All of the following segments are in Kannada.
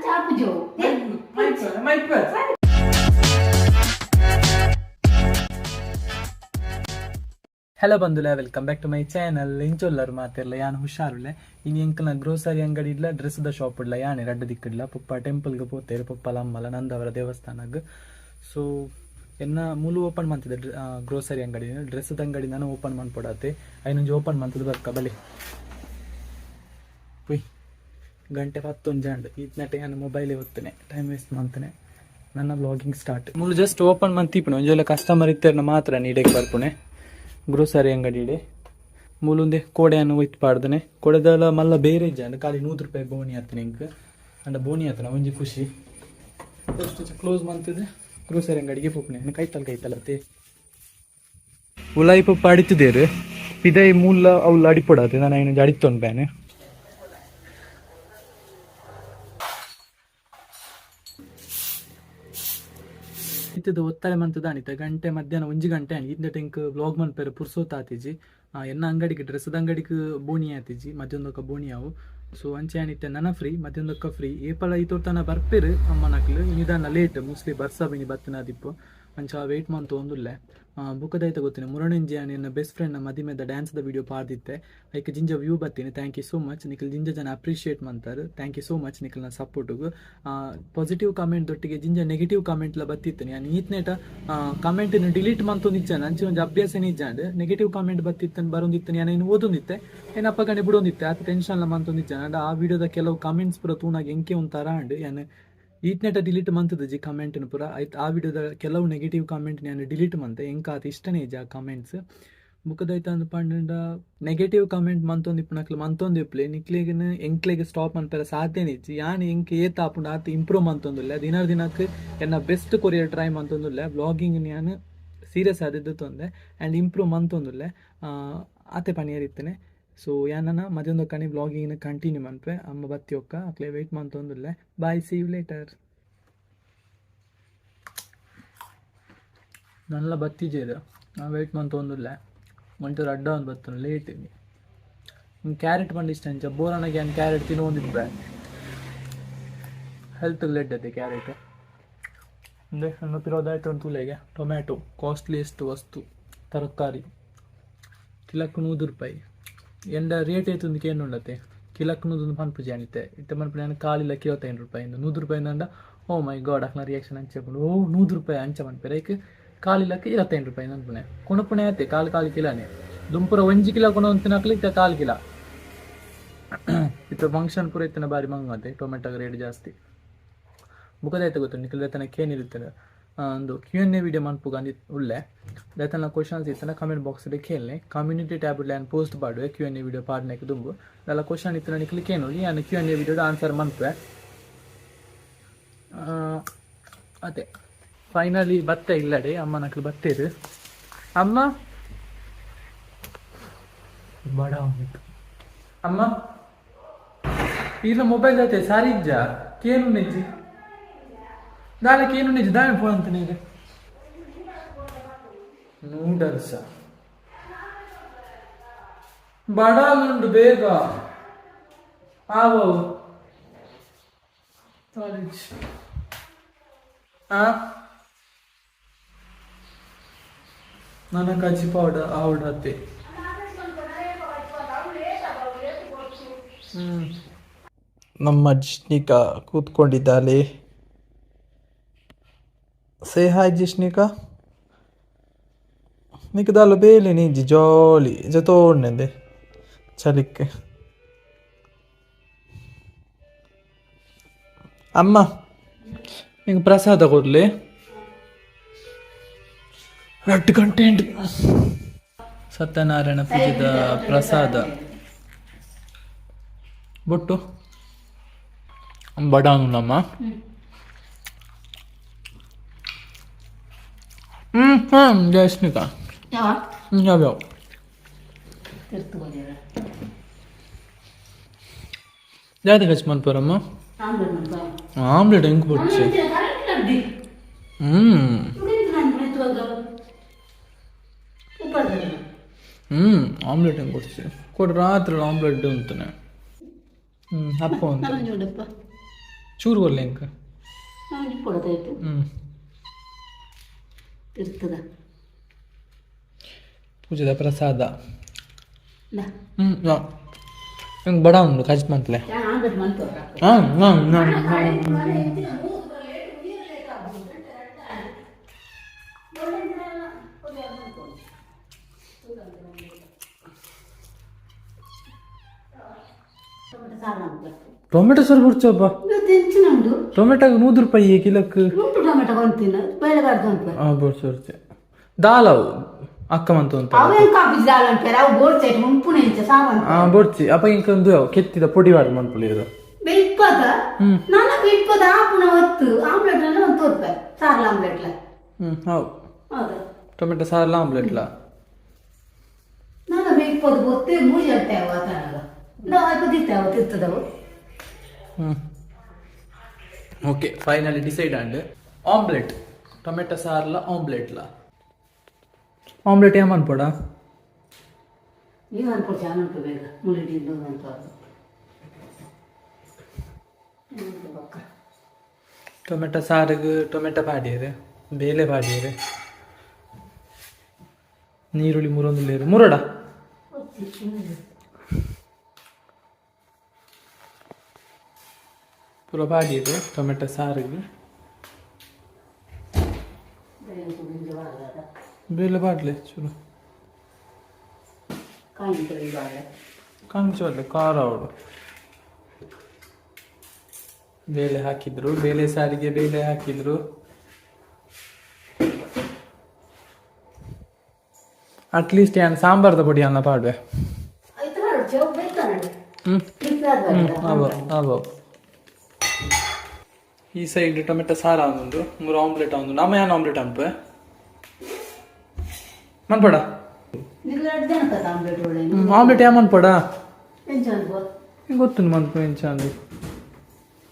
ಹಲೋ ಬಂಧುಲೆ, welcome back to my channel. ಇಂಚೊಲ್ಲರು ಮಾತಿರಲ್ಲ ಯಾನು ಹುಷಾರುಳ್ಳೆ. ಇನ್ನು ಎಂಕಲ್ನ ಗ್ರೋಸರಿ ಅಂಗಡಿ ಇಲ್ಲ, ಡ್ರೆಸ್ದ ಶಾಪ್ ಇಡ್ಲ, ಯಾನೇ ರಡ್ಡ ದಿಕ್ಕಿಡ್ಲ. ಪುಪ್ಪ ಟೆಂಪಲ್ಗೆ ಪೋತೇರು, ಪುಪ್ಪಲ ಅಮ್ಮಲ ನಂದವರ ದೇವಸ್ಥಾನಕ್ಕೆ. ಸೊ ಎನ್ನ ಮೂಲು ಓಪನ್ ಮಾಡ್ತಿದ್ದೆ ಗ್ರೋಸರಿ ಅಂಗಡಿ, ಡ್ರೆಸ್ದ ಅಂಗಡಿ ನಾನು ಓಪನ್ ಮಾಡ್ಕೊಡತ್ತೆ. ಐನೊಂಜಿ ಓಪನ್ ಮಾಡ್ತಿದ್ದು ಬರ್ಕ ಬಲಿ ಉಯ್ ಗಂಟೆ 11 ಜಂಡು ಈತ್ನಟೆ ನಾನು ಮೊಬೈಲೇ ಓದ್ತೇನೆ, ಟೈಮ್ ವೇಸ್ಟ್ ಮಾಡ್ತೇನೆ. ನನ್ನ ಬ್ಲಾಗಿಂಗ್ ಸ್ಟಾರ್ಟ್ ಮೂಲು ಜಸ್ಟ್ ಓಪನ್ ಮಾಡ್ತಿಪ್ಪಣೆ. ಒಂಜೆಲ್ಲ ಕಸ್ಟಮರ್ ಇತ್ತೇರ್ನ ಮಾತ್ರ ನೀಡಕ್ಕೆ ಬರ್ಪುಣೆ ಗ್ರೋಸರಿ ಅಂಗಡಿ ಮೂಲುಂದೆ ಕೋಡೆಯನ್ನು ಒಯ್ತು ಪಾಡ್ದನೆ. ಕೊಡೆದಲ್ಲ ಮಲ್ಲ ಬೇರೆ ಜಾಂಡ್ ಖಾಲಿ 100 ರೂಪಾಯಿ ಬೋಣಿ ಆತನೆ. ಇಂಕ ಅಂಡ ಬೋಣಿ ಆತನ ಒಂಜಿ ಖುಷಿ. ಫಸ್ಟ್ ಕ್ಲೋಸ್ ಮಾಡ್ತಿದ್ದೆ ಗ್ರೋಸರಿ ಅಂಗಡಿಗೆ ಪೋಪನೆ ಕೈತಲ್ಲತ್ತೆ ಉಲಾಯಿ ಪಪ್ಪ ಅಡಿತಿದ್ದೇರು ಇದೈ ಮೂಲ ಅವ್ಲು ಅಡಿಪೊಡತ್ತೆ. ನಾನು ಐನೊಂದು ಅಡಿತ್ತೊಂಡು ಬ್ಯಾನೆ ಇತ್ತದ ಒತ್ತಾಯ ಮಂತದ ಅನಿತ ಗಂಟೆ ಮಧ್ಯಾಹ್ನ 1 ಗಂಟೆ ಅನಿ ಇಂದ ಟೆಂಕ್ ಬ್ಲಾಗ್ ಮನ್ಪೇರು ಪುರ್ಸೋತ್ ಆತಿಜಿ. ಎನ್ನ ಅಂಗಡಿಗೆ ಡ್ರೆಸ್ದ ಅಂಗಡಿಗೆ ಬೋಣಿ ಆತಿಜಿ, ಮಧ್ಯಾಹ್ನದೊಕ್ಕ ಬೋಣಿ ಅವು. ಸೊ ಅಂಚೆ ಅನಿತ್ತೆ ನನ್ನ ಫ್ರೀ, ಮಧ್ಯಾಹ್ನದೊಕ್ಕ ಫ್ರೀ. ಏಪಲ ಐತೋರ್ತನ ಬರ್ಪೇರು ಅಮ್ಮನಕ್ಲು ನಿಧಾನ ಲೇಟ್ ಮೋಸ್ಟ್ಲಿ ಬರ್ಸಬಿನಿ ಬತ್ತನ ದಿಪ್ಪು ಅಂಚ ವೆಯ್ಟ್ ಮಂತು ಒಂದುಲ್ಲೆ ಬುಕ್ಕದೈತ ಗೊತ್ತಿನ ಮುರಣೆಂಜಿ ನನ್ನ ಬೆಸ್ಟ್ ಫ್ರೆಂಡ್ ಮದಿಮೆದ ಡ್ಯಾನ್ಸ್ದ ವಿಡಿಯೋ ಪಾರ್ದಿತ್ತೆ. ಐಕೆ ಜಿಂಜ ವ್ಯೂ ಬತ್ತೀನಿ. Thank you so much. ನಿಖಲ್ ಜಿಂಜ ಜನ ಅಪ್ರಿಷಿಯೇಟ್ ಮಾಡ್ತಾರೆ. ಥ್ಯಾಂಕ್ ಯು ಸೋ ಮಚ್ ನಿಖಲ್ನ ಸಪೋರ್ಟಿಗೆ. ಪಾಸಿಟಿವ್ ಕಾಮೆಂಟ್ ದೊಟ್ಟಿಗೆ ಜಿಂಜ ನೆಗೆಟಿವ್ ಕಾಮೆಂಟ್ಲ ಬತ್ತಿತ್ತೇನೆ. ನಾನು ಈತ್ನೇಟ ಕಾಮೆಂಟಿನ ಡಿಲೀಟ್ ಮಂತೊಂದಿಚ್ಚಾನೆ. ಅಂಚೆ ಒಂದು ಅಭ್ಯಾಸ ನಿಜಾಂಡ್ ನೆಗೆಟಿವ್ ಕಾಮೆಂಟ್ ಬತ್ತಿತ್ತೇನೆ ಬರೋಂದಿತ್ತೇನೆ. ನಾನು ಇನ್ನು ಓದೊಂದಿತ್ತೆ ಏನಪ್ಪ ಗಂಡೆ ಬಿಡೋಂದಿತ್ತೆ ಅದು ಟೆನ್ಷನ್ಲ ಮಂತೊಂದಿಚ್ಚಾನೆ. ಅಂಡ್ ಆ ವಿಡಿಯೋದ ಕೆಲವು ಕಾಮೆಂಟ್ಸ್ ಪೂರ ತೂನಾಗ ಎಂಕೆ ಒಂಥರ ಅಂಡ್ ಏನು ಈತ್ನೇಟ ಡಿಲೀಟ್ ಮಂತದ ಜಿ ಕಮೆಂಟ್ನ ಪೂರ ಆಯ್ತು. ಆ ವಿಡಿಯೋದ ಕೆಲವು ನೆಗೆಟಿವ್ ಕಾಮೆಂಟ್ ನಾನು ಡಿಲೀಟ್ ಮಂತೆ ಎಂಕ ಅದು ಇಷ್ಟನೇ ಇಜ ಆ ಕಮೆಂಟ್ಸ್ ಬುಕ್ಕದೈತ ಅಂದ್ ಪಂಡ ನೆಗೆಟಿವ್ ಕಮೆಂಟ್ ಮಂತೊಂದಿಪ್ಪು ಮಂತೊಂದಿಪ್ಲೆ ನಿಕ್ಲಿಗೆ ಎಂಕ್ಲೆಗೆ ಸ್ಟಾಪ್ ಅನ್ಪೇರ ಸಾಧ್ಯನೇ ಇಜ್ಜಿ. ಯಾನ್ ಎಂಕ್ ಏತ್ ಆಪುಂಡು ಆತ ಇಂಪ್ರೂವ್ ಮಂತೊಂದಿಲ್ಲ. ದಿನಕ್ಕೆ ಎನ್ನ ಬೆಸ್ಟ್ ಕೊರಿಯರ್ ಟ್ರೈ ಮಂತೊಂದಿಲ್ಲ. ಬ್ಲಾಗಿಂಗ್ ನಾನು ಸೀರಿಯಸ್ ಆದಿದ್ದು ತೊಂದೆ ಆ್ಯಂಡ್ ಇಂಪ್ರೂವ್ ಮಂತೊಂದಿಲ್ಲ ಆತೆ ಪಣಿಯರಿತ್ತೇನೆ. ಸೊ ಯಾನನ ಮತ್ತೊಂದು ಕಣಿ ಬ್ಲಾಗಿಂಗ್ ಕಂಟಿನ್ಯೂ ಮನ್ಪೆ ಅಮ್ಮ ಬತ್ತಿ ಒಕ್ಕ ಅಕ್ಲೆ ವೆಯ್ಟ್ ಮಂತೊಂದಿಲ್ಲ. Bye, see you later. ನಲ್ಲ ಬತ್ತಿಜೇದು ವೆಯ್ಟ್ ಮಂತೊಂದಿಲ್ಲ. ಒಂಚೂರು ಅಡ್ಡ ಒಂದು ಬತ್ತನು ಲೇಟ್ ಹಿಂಗೆ ಕ್ಯಾರೆಟ್ ಬಂದು ಇಷ್ಟ ಅಂಚ ಬೋರನಾಗೆ ಏನು ಕ್ಯಾರೆಟ್ ತಿನ್ನೋದಿದ್ರೆ ಹೆಲ್ತ್ ಲೆಡ್ಡದೆ ಕ್ಯಾರೆಟ್ ಅಂದರೆ ನನ್ನ ಪಿರೋದಾಯ್ತು ಒಂದು ತುಲೆಗೆ. ಟೊಮ್ಯಾಟೊ ಕಾಸ್ಟ್ಲಿಯೆಸ್ಟ್ ವಸ್ತು ತರಕಾರಿ ಕಿಲಕ್ಕೆ 100 ರೂಪಾಯಿ. ಎಂಡ ರೇಟ್ ಐತಂದಕ್ಕೆ ಏನು ಉಂಡತ್ತೆ ಕಿಲಕ್ಕೆ 100 ಪನ್ಪು ಜಾಣಿತೆ ಇತ್ತ ಮನ್ಪು ನಾನು ಕಾಲಿಲ್ಲ 25 ರೂಪಾಯಿಂದ 100 ರೂಪಾಯಿಂದ. ಓ ಮೈ ಗಾಡ್ ಅಕ್ನ ರಿಯಾಕ್ಷನ್ ಅಂಚೆಕೊಂಡು ಓ 100 ರೂಪಾಯಿ ಅಂಚ ಮನ್ಪೇರೆ ಐಕ್ ಕಾಲಿಲ್ಲಕ್ಕೆ 25 ರೂಪಾಯಿ ನನ್ಪುಣೆ ಕುಣಪುಣೆ ಆಯ್ತೆ ಕಾಲು ಕಿಲಾನೆ ದುಂಪುರ 1 ಕಿಲೋ ಕೊಣ ಒಂದು ತಿನ್ನಕ್ಲಿಕ್ಕೆ 1 ಕಿಲೋ ಇತ್ತು ಫಂಕ್ಷನ್ ಪೂರ ಇತ್ತನ ಬಾರಿ ಮಂಗತ್ತೆ. ಟೊಮೆಟೊಗೆ ರೇಟ್ ಜಾಸ್ತಿ ಬುಕ್ಕದಾಯ್ತು ಗೊತ್ತು ನಿಖಿಲ್ ದೈತನಕ್ಕೆ ಏನಿರುತ್ತದೆ ಒಂದು Q&A ವಿಡಿಯೋ ಮನ್ಪುಗ ಅಂದಿತ್ತು ಉಳ್ಳೆ ದೈತನ ಕ್ವಶನ್ಸ್ ಇತ್ತನ ಕಮೆಂಟ್ ಬಾಕ್ಸ್ಗೆ ಕೇಳನೆ. ಕಮ್ಯುನಿಟಿ ಟ್ಯಾಬ್ ಲ್ಯಾನ್ ಪೋಸ್ಟ್ ಪಾಡುವೆ Q&A ವಿಡಿಯೋ ಪಾಡ್ನೆಕ್ಕೆ ದುಂಬು ಎಲ್ಲ ಕ್ವಶನ್ ಇತ್ತನ ನಿಖಿಲ್ ಕೇಳಿ ನಾನು Q&A ವಿಡಿಯೋದ ಆನ್ಸರ್ ಮನ್ಪೆ. ಅದೇ ಫೈನಲಿ ಬತ್ತೆ ಇಲ್ಲಡೆ ಅಮ್ಮ ನಕ್ಲು ಬತ್ತೇರು ಅಮ್ಮ ಬಡ ಅಮ್ಮ ಇಲ್ಲ ಮೊಬೈಲ್ ಐತೆ ಸಾರಿಜ್ಜ ಕೇನು ನೆಜ್ಜಿ ದಾಳಕ್ಕೆ ಏನು ನಿಜ ದಾಳಿ ಫೋನ್ ಅಂತಾನೆ ಈಗ ನೂಡಲ್ಸ ಬಡಾಲುಂಡು ಬೇಗ ಆವೋ ಕಾಲೇಜ್ ನನ್ನ ಕಜ್ಜಿ ಪೌಡರ್ ಆವಡತ್ತೆ. ನಮ್ಮ ಜಿಷ್ಣಿಕಾ ಕೂತ್ಕೊಂಡಿದ್ದಾಳೆ. Say hi ಜಿಷ್ಣಿಕಾ. నీకు దాలో బేలే నీ జాలి జతోండే చలిಕ್ಕೆ ಅಮ್ಮ ನಿಂಗೆ ಪ್ರಸಾದ ಕೊಡ್ಲಿ 2 ಗಂಟೆ ಸತ್ಯನಾರಾಯಣ ಪೂಜೆದ ಪ್ರಸಾದ ಬೊಟ್ಟು ಬಡಾನುಲ್ಲಮ್ಮ. ಜಯಸ್ನಿಕಾ ಯಾವ್ಯಾವ ಜಾತಿ ಖರ್ಚು ಮನ್ಪರಮ್ಮ ಆಮ್ಲೆಟ್ ಹೆಂಗೆ ಕೊಡ್ಸಿ ಆಮ್ಲೆಟ್ ಹೆಂಗೆ ಕೊಡ್ಸಿ ಕೊಡು ರಾತ್ರಿ ಆಮ್ಲೆಟ್ ಅಂತಾನೆ ಅಪ್ಪ ಅಂತ ಚೂರು ಕೊಡ್ಲಿ ಇಂಕ ಕೊಡೋದಾಯ್ತು ಇರ್ತದ ಪೂಜೆದ ಪ್ರಸಾದ ನಂಗೆ ಬಡ ಉಂಟು ಖರ್ಚು ಮಂತ್ಲೆ ಟೊಮೆಟೊ ಸಾರು ಬಿಡ್ಚಪ್ಪ ಟೊಮೆಟೊ 100 ರೂಪಾಯಿ ಕಿಲಕ್ಕೆ ಬಿಡ್ಸೋರ್ತೆ ದಾಲವು ಅಕ್ಕ ಮಂತು ಅಂತ ಬೊಡ್ಸಿ ಅಪ್ಪ ಇಂಕೊಂದು ಕೆತ್ತಿದ ಪುಡಿ ಮಾಡಿ ಮನ್ಪುಳಿರು ಹೌದು ಟೊಮೆಟೊ ಸಾರ್ಲ ಆಮ್ಲೆಟ್ಲ ಓಕೆ ಫೈನಲಿ ಡಿಸೈಡ್ ಅಂಡ್ ಆಮ್ಲೆಟ್ ಟೊಮೆಟೊ ಸಾರ್ಲ ಆಮ್ಲೆಟ್ಲ ಆಮ್ಲೆಟ್ ಏನ್ ಅನ್ಪೋಡ ಟೊಮೆಟೊ ಸಾರಿಗೆ ಟೊಮೆಟೊ ಪಾಡಿಯರೆ ಬೇಳೆ ಪಾಡಿಯರೆ ನೀರುಳ್ಳಿ ಮುರೊಂದುಲ್ಲೇರು ಮುರಡ ಪೂರ ಪಾಡಿಯರೆ ಟೊಮೆಟೊ ಸಾರಿಗೆ ಬೇಳೆ ಬಾಡ್ಲೆ ಚೂರು ಕಂಚೋಲೆ ಖಾರ ಅವಳು ಬೇಳೆ ಹಾಕಿದ್ರು ಬೇಳೆ ಸಾರಿಗೆ ಬೇಳೆ ಹಾಕಿದ್ರು ಅಟ್ಲೀಸ್ಟ್ ಏನು ಸಾಂಬಾರ್ದ ಪುಡಿ ಅನ್ನ ಪಾಡ್ವೆ ಈ ಸೈಡ್ ಟೊಮೆಟೊ ಸಾರ ಆಗುಂಡು 3 ಆಮ್ಲೆಟ್ ಆಗುಂಡು ನಮ್ಮ ಏನು ಆಮ್ಲೆಟ್ ಅನ್ಪೆ ಮನ್ಪಡ ಆಮ್ಲೆಟ್ ಯಾ ಮನ್ಪಡ ಗೊತ್ತು ಮನ್ಪು ಎಂಚ ಅಂದು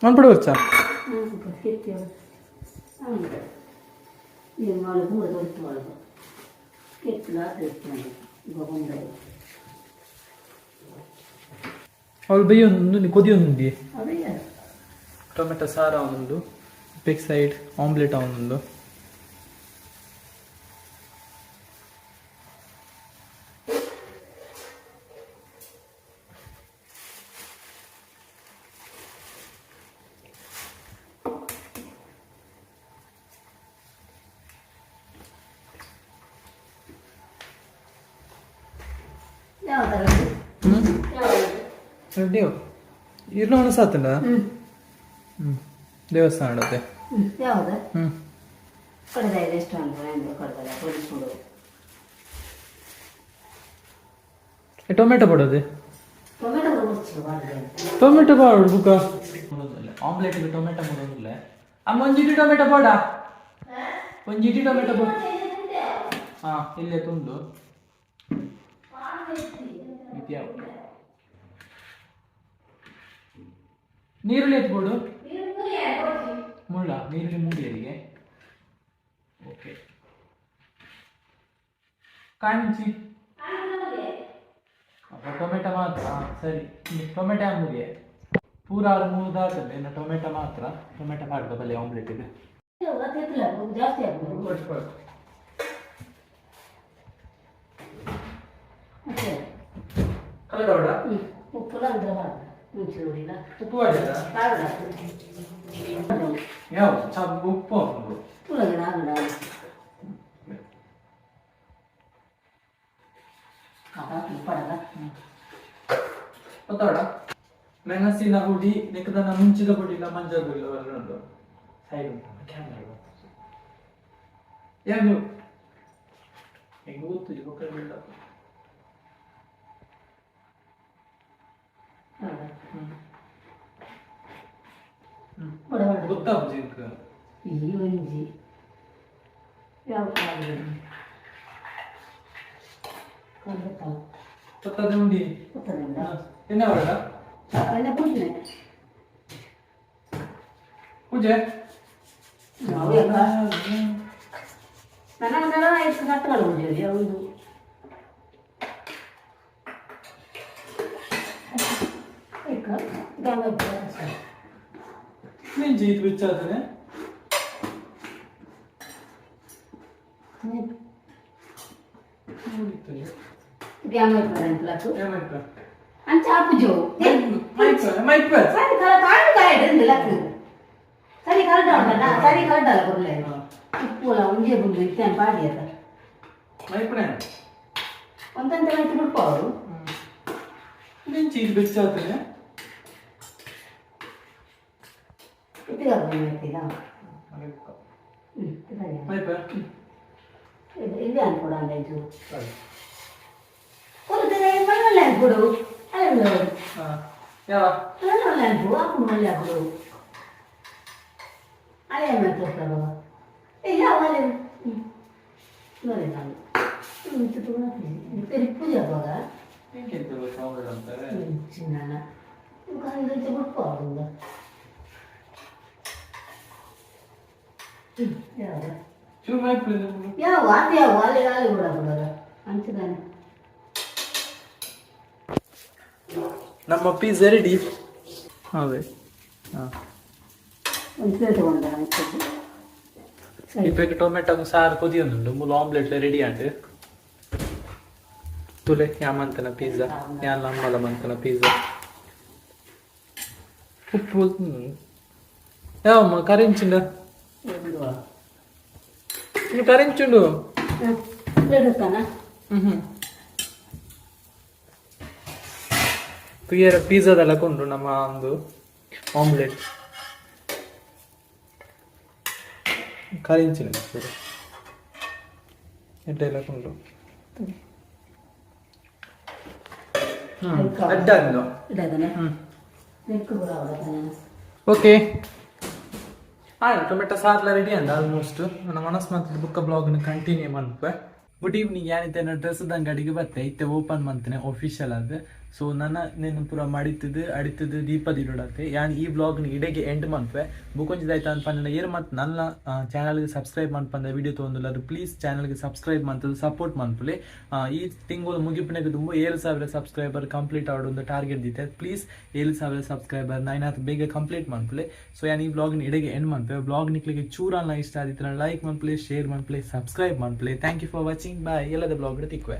ಮನ್ಪಡ వచ్చా ಅವಳು ಬೇಯೊಂದು ಕೊದಿಯೊಂದು ಟೊಮೆಟೊ ಸಾರ ಒಂದು ಬೆಕ್ ಸೈಡ್ ಆಮ್ಲೆಟ್ ಅವನೊಂದು ರೆಡಿಯೋ ಇರ್ನ ಸಾತಂಡ ದೇವಸ್ಥಾನ ಇಡತ್ತೆ ಟೊಮೆಟೊ ಪಡೋದೆ ಟೊಮೆಟೊ ಪಾಡು ಬುಕ್ಕ ಆಮ್ಲೆಟ್ ಟೊಮೆಟೊ ಮಾಡೋದಿಲ್ಲ ಅಮ್ಮ ಒಂಜಿಟಿ ಟೊಮೆಟೊ ಪೋಡ ಒಂಜಿಟಿ ಟೊಮೆಟೊ ಪೋಡ ಹಾ ಇಲ್ಲೇ ತುಂಡು ನೀರುಳ್ಳಿ ಎತ್ಕೊಡು ಮುಳ್ಳ ನೀರುಳ್ಳಿ ಮೂಡಿಯರಿಗೆ ಓಕೆ ಕಾಣಿಸಿ ಟೊಮೆಟೊ ಮಾತ್ರ ಸರಿ ಟೊಮೆಟೊ ಮುಡಿಯೆ ಪೂರ 3 ದಾಟದೆ ಇನ್ನು ಟೊಮೆಟೊ ಮಾತ್ರ ಟೊಮೆಟೊ ಮಾಡಿದ ಬಲೆ ಆಮ್ಲೆಟ್ ಇದೆ ಉಪ್ಪು ಯಾವ ಉಪ್ಪು ಗೊತ್ತಾಡ ಮೆಣಸಿನ ಪುಡಿ ನೆಕ್ಕದನ್ನ ಮುಂಚಿದ ಪುಡಿ ಇಲ್ಲ ಮಂಜದ ಪುಡಿ ಉಂಟು ಸೈಡ್ ಉಂಟು ಕ್ಯಾಮ್ರಾ ಯಾರು ಹೆಂಗೆ ಗೊತ್ತು ಗೊತ್ತಿಲ್ಲ ಗೊತ್ತಾಗ್ತದೆ ಗೊತ್ತಾದ ಉಂಡಿ ಎನ್ನ ಬರಲ್ಲ ಪೂಜೆ ನೀನು Jeet ಬಿಚ್ಚಾದ್ರೆ Gamai parent laku. Gamai pa. Anca apa jo? Mic pa. Sari kalau kayu kaya dulu laku. Sari kalau dah mana? Sari kalau dah laku leh. Pulau unjuk bulu itu yang pada dia. Mic pa. Konten telah itu berpau. ನೀನು Jeet ಬಿಚ್ಚಾದ್ರೆ Itu apa yang tidak? Itu saja. Mic pa. Ini yang kurang itu. Kalau tidak yang mana leh bodoh? Ayo. ಯಾವ Mana leh bodoh? Aku mau leh bodoh. Ayo yang itu kalau. Ya wale. Mana leh? Itu tuh nanti. Itu puja baga. ಹಿಂಗೆಂತ ಸೌಂಡ್ ಅಂತಾರೆ Cinana. Bukan itu berpau enggak? Ya. ಚೂರು mic please Ya wale udah bodoh. Anca kan. ನಮ್ಮ ಪೀಸ್ ರೆಡಿ ಹೌದೇ ಹಾಂ Untuk itu mana? ಇಪ್ಪಕ್ಕೆ ಟೊಮೆಟೊ ಸಾರು ಕೊದಿಯೊಂದುಂಡು ಮೂಲ ಆಮ್ಲೆಟ್ ರೆಡಿ ಆಂಡ್ ತುಲೆ ಯಾಮಂತನ ಪಿಜ್ಜಾ ಯಾನ್ ನಮ್ಮಲ ಮಂತನ ಪಿಜ್ಜಾ ಉಪ್ಪು ಯಾವಮ್ಮ ಕರಿಂಚಿಂಡ ನೀನು ಕರಿಂಚುಂಡು Ledukanah? ತುಯ್ಯರ ಪಿಜ್ಜಾದೆಲ್ಲ ಕೊಂಡು ನಮ್ಮ ಒಂದು ಆಮ್ಲೆಟ್ ಕರಿಂಚಿನ ಎಡ್ಡೆಲ್ಲ ಕೊಂಡು ಅಡ್ಡಾಗಿಲ್ಲ Udah kan ya? Nekku berapa kan? Okay ಹಾಂ ಟೊಮೆಟೊ ಸಾರ್ಲ ರೆಡಿ ಅಂದ ಆಲ್ಮೋಸ್ಟ್ ನನ್ನ ಮನಸ್ಸು ಮತ್ತು ಬುಕ್ಕ ಬ್ಲಾಗ್ನ ಕಂಟಿನ್ಯೂ ಮಾಡ್ಪೆ ಗುಡ್ ಈವ್ನಿಂಗ್ ಏನಿತ್ತೆ ನಾನು ಡ್ರೆಸ್ದ ಅಂಗಡಿಗೆ ಬರ್ತೆ ಇತ್ತೆ ಓಪನ್ ಮಾಡ್ತೇನೆ ಆಫಿಷಿಯಲ್ ಅದು ಸೊ ನನ್ನ నేను ಪೂರ ಮಡಿತದು ಅಡಿತದು ದೀಪದ ಇಡೋಡತ್ತೆ ಯಾನ್ ಈ ಬ್ಲಾಗ್ನ ಇಡೆಗೆ ಎಂಡ್ ಮಾಡ್ಪೆ ಬುಕೊಂಜಿದಾಯ್ತು ಅಂತ ಪಂಡ ಏರು ಮತ್ತು ನನ್ನ ಚಾನಲ್ಗೆ ಸಬ್ಸ್ಕ್ರೈಬ್ ಮಾಡ್ಪಂದ ವಿಡಿಯೋ ತೊಗೊಂದಿಲ್ಲ ಅದು ಪ್ಲೀಸ್ ಚಾನಲ್ಗೆ ಸಬ್ಸ್ಕ್ರೈಬ್ ಮಾಡ್ತದೆ ಸಪೋರ್ಟ್ ಮಾಡ್ಪುಲೆ ಈ ತಿಂಗಳು ಮುಗಿಪಿನಾಗ ತುಂಬ 7,000 ಸಬ್ಸ್ಕ್ರೈಬರ್ ಕಂಪ್ಲೀಟ್ ಆಡೋ ಒಂದು ಟಾರ್ಗೆಟ್ ದಿತ್ತೆ ಪ್ಲೀಸ್ 7,000 ಸಬ್ಸ್ಕ್ರೈಬರ್ ನಾನು ಬೇಗ ಕಂಪ್ಲೀಟ್ ಮಾಡ್ಪುಲೆ ಸೊ ಯಾನ್ ಈ ಬ್ಲಾಗ್ನ ಇಡೆಗೆ ಎಂಡ್ ಮಾಡ್ಪೆ ಬ್ಲಾಗ್ ನಿಕ್ಲಿಗೆ ಚೂರನ್ನ ಇಷ್ಟ ಆದಿತ್ತು ಲೈಕ್ ಮಾಡ್ಪುಲೆ ಶೇರ್ ಮಾಡ್ಪುಲೆ ಸಬ್ಸ್ಕ್ರೈಬ್ ಮಾಡ್ಪುಲೆ thank you for watching bye ಎಲ್ಲದ ಬ್ಲಾಗ್ ತಿಕ್ವೆ